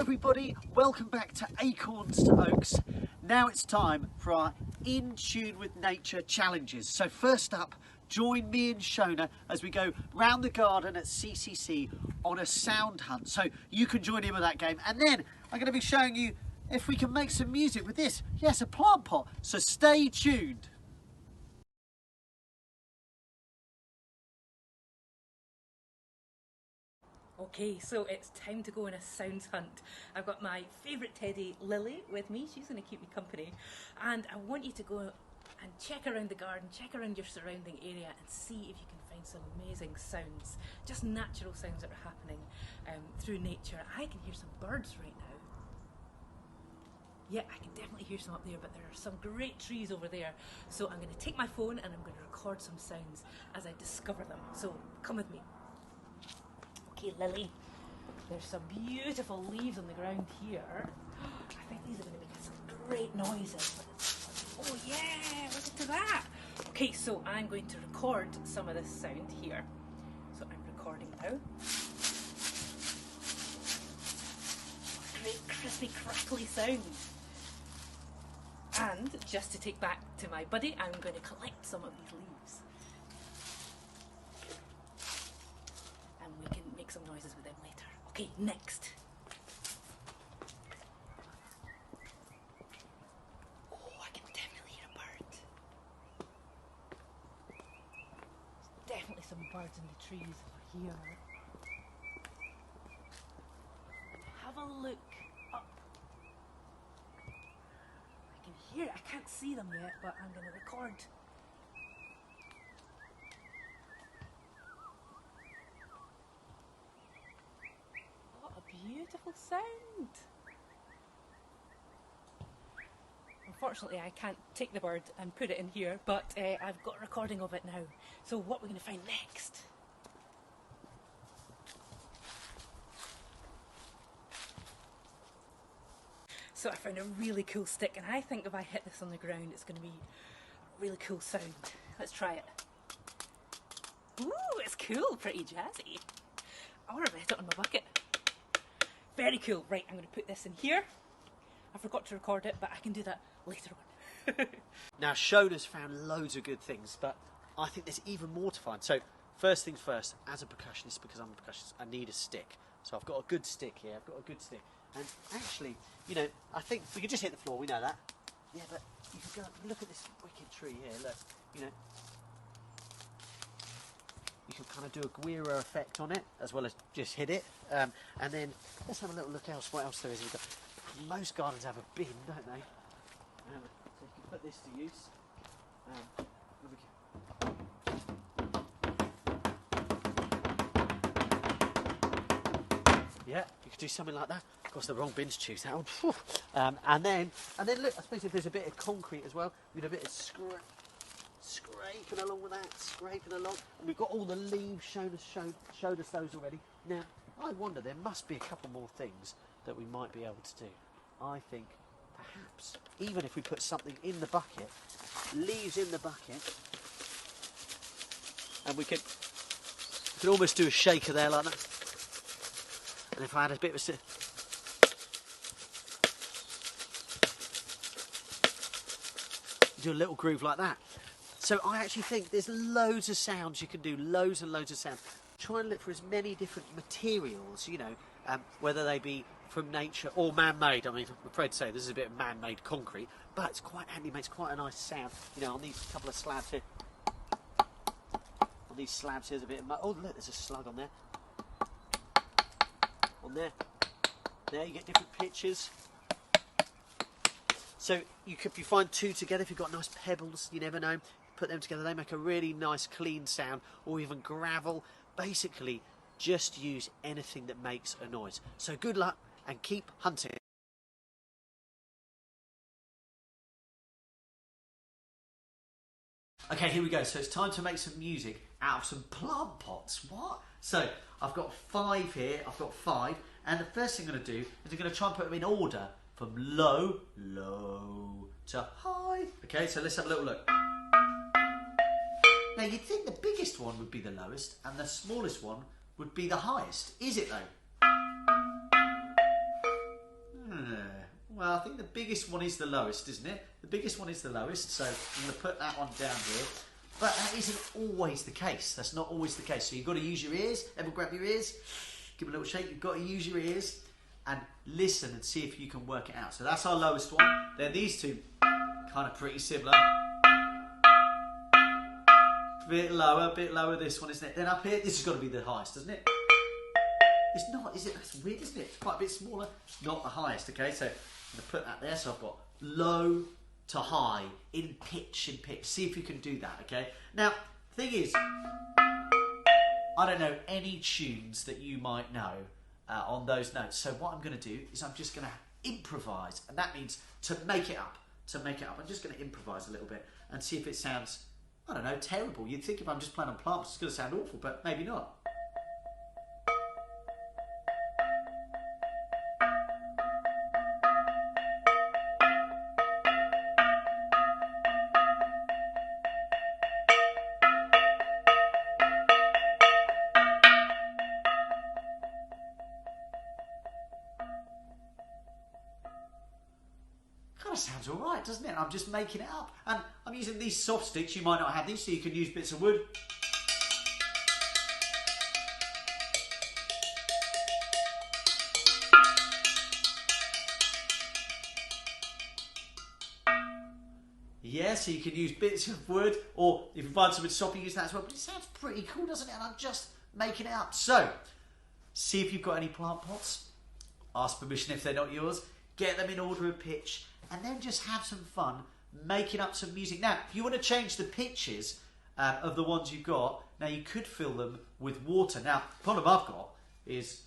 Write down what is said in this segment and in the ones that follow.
everybody, welcome back to Acorns to Oaks. Now it's time for our In Tune with Nature challenges. So first up, join me and Shona as we go round the garden at CCC on a sound hunt. So you can join in with that game, and then I'm going to be showing you if we can make some music with this. Yes, a plant pot, so stay tuned. Okay, so it's time to go on a sounds hunt. I've got my favourite teddy, Lily, with me. She's going to keep me company. And I want you to go and check around the garden, check around your surrounding area and see if you can find some amazing sounds. Just natural sounds that are happening through nature. I can hear some birds right now. Yeah, I can definitely hear some up there, but there are some great trees over there. So I'm going to take my phone and I'm going to record some sounds as I discover them. So come with me. Okay, Lily, there's some beautiful leaves on the ground here. I think these are going to make some great noises. Oh yeah, listen to that. Okay, so I'm going to record some of this sound here. So I'm recording now. Great crispy crackly sounds. And just to take back to my buddy, I'm going to collect some of these leaves. And we can make some noises with them later. Okay, next. Oh, I can definitely hear a bird. There's definitely some birds in the trees over here. Have a look up. I can hear it. I can't see them yet, but I'm going to record. Beautiful sound. Unfortunately, I can't take the bird and put it in here, but I've got a recording of it now. So what we're going to find next? So I found a really cool stick, and I think if I hit this on the ground, it's going to be a really cool sound. Let's try it. Ooh, it's cool, pretty jazzy. I want to bet it on my bucket. Very cool. Right, I'm going to put this in here. I forgot to record it, but I can do that later on. Now, Shona's found loads of good things, but I think there's even more to find. So, first things first, as a percussionist, because I'm a percussionist, I need a stick. So I've got a good stick here. I've got a good stick. And actually, you know, I think we could just hit the floor. We know that. Yeah, but you could go look at this wicked tree here. Look, you know. You can kind of do a guira effect on it as well as just hit it, and then let's have a little look else. What else there is? We've got, most gardens have a bin, don't they? So you can put this to use. Yeah, you could do something like that. Of course, the wrong bin to choose that one. And then look. I suppose if there's a bit of concrete as well, we do a bit of scraping along with that, scraping along. And we've got all the leaves showed us those already. Now, I wonder, there must be a couple more things that we might be able to do. I think perhaps, even if we put something in the bucket, leaves in the bucket, and we could almost do a shaker there like that. And if I had a bit of a do a little groove like that. So I actually think there's loads of sounds you can do, loads and loads of sounds. Try and look for as many different materials, you know, whether they be from nature or man-made. I mean, I'm afraid to say this is a bit of man-made concrete, but it's quite handy, makes quite a nice sound. You know, on these couple of slabs here. On these slabs here's a bit of mud. Oh, look, there's a slug on there. On there. There, you get different pitches. So if you find two together, if you've got nice pebbles, you never know, put them together, they make a really nice clean sound, or even gravel. Basically, just use anything that makes a noise. So good luck and keep hunting. Okay, here we go. So it's time to make some music out of some plant pots. What? So I've got 5 here. I've got 5. And the first thing I'm going to do is I'm going to try and put them in order from low to high. Okay, so let's have a little look. Now you'd think the biggest one would be the lowest and the smallest one would be the highest. Is it though? Well, I think the biggest one is the lowest, isn't it? The biggest one is the lowest, so I'm going to put that one down here. But that isn't always the case. That's not always the case. So you've got to use your ears. Everyone grab your ears. Give them a little shake. You've got to use your ears and listen and see if you can work it out. So that's our lowest one. Then these two, kind of pretty similar. Bit lower this one, isn't it? Then up here, this has got to be the highest, doesn't it? It's not, is it? That's weird, isn't it? It's quite a bit smaller. Not the highest, okay? So I'm going to put that there. So I've got low to high in pitch. See if you can do that, okay? Now, the thing is, I don't know any tunes that you might know on those notes. So what I'm going to do is I'm just going to improvise, and that means to make it up. I'm just going to improvise a little bit and see if it sounds, I don't know, terrible. You'd think if I'm just playing on plants, it's going to sound awful, but maybe not. Kind of sounds all right, doesn't it? I'm just making it up. And I'm using these soft sticks. You might not have these, so you can use bits of wood. Yeah, so you can use bits of wood, or if you find something soppy, use that as well. But it sounds pretty cool, doesn't it? And I'm just making it up. So, see if you've got any plant pots. Ask permission if they're not yours. Get them in order of pitch. And then just have some fun making up some music. Now, if you want to change the pitches of the ones you've got, now you could fill them with water. Now, the problem I've got is,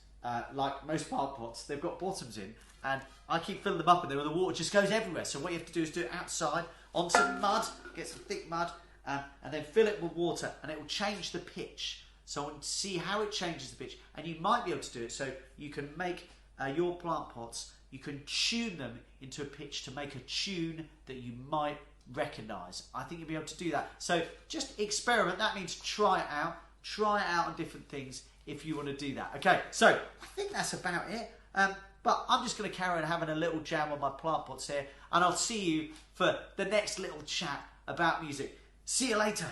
like most plant pots, they've got bottoms in, and I keep filling them up in there, and the water just goes everywhere. So what you have to do is do it outside, on some mud, get some thick mud, and then fill it with water, and it will change the pitch. So I want to see how it changes the pitch, and you might be able to do it so you can make your plant pots, you can tune them into a pitch to make a tune that you might recognise. I think you'll be able to do that. So just experiment. That means try it out. Try it out on different things if you want to do that. Okay, so I think that's about it. But I'm just going to carry on having a little jam on my plant pots here, and I'll see you for the next little chat about music. See you later.